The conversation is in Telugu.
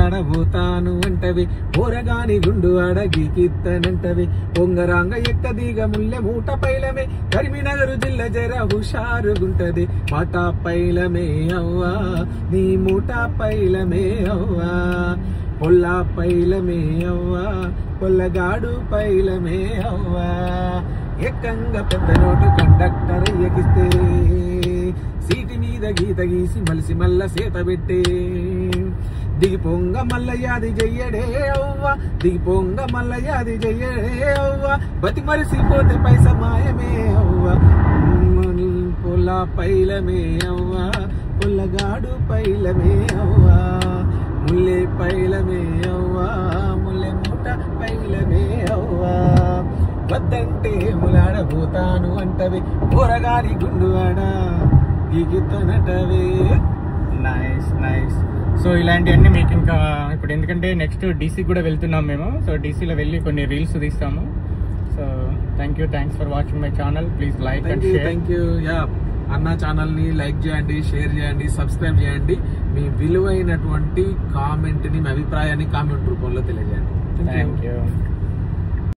ఆడబోతాను అంటవి పోరగాని గుండు ఆడగికిత్తనంటవి పొంగరాంగ ఎక్కదీగ ముల్లె మూట పైలమే కరీంనగర్ జిల్లా జర హుషారుగుంటది మాట పైలమే అవ్వా నీ మూట పైలమే అవ్వా పొల్లా పైలమే అవ్వా పొల్లగాడు పైలమే అవ్వా ఎక్కంగా పెద్ద నోటు కండక్టర్ ఎగిస్తే సీటి మీద గీత గీసి మలిసి మల్ల సేత పెట్టే దిగిపోంగ మల్లయాది చెయ్యడే అవ్వ దిగిపోంగ మల్లయాది చెయ్యడే అవ్వ బతి మరిసిపోతే పైస మాయమే అవ్వ పొల్ల పైలమే అవ్వ పొల్లగాడు పైలమే అవ్వ ముల్లె పైలమే అవ్వ ముల్లె మూట పైలమే అవ్వ వద్దంటే ములాడబోతాను అంటవి కూరగాని గుండు ఆడ దిగుతానటవే. Nice nice. సో ఇలాంటివన్నీ మీకు ఇంకా ఇప్పుడు ఎందుకంటే నెక్స్ట్ డీసీ కూడా వెళ్తున్నాం మేము. సో డీసీలో వెళ్ళి కొన్ని రీల్స్ తీస్తాము. So thanks for watching my channel. Please like and share. Thank you. అన్న ఛానల్ ని లైక్ చేయండి, షేర్ చేయండి, సబ్స్క్రైబ్ చేయండి. మీ విలువైనటువంటి కామెంట్ ని, మీ అభిప్రాయాన్ని కామెంట్ రూపంలో తెలియజేయండి. Thank you.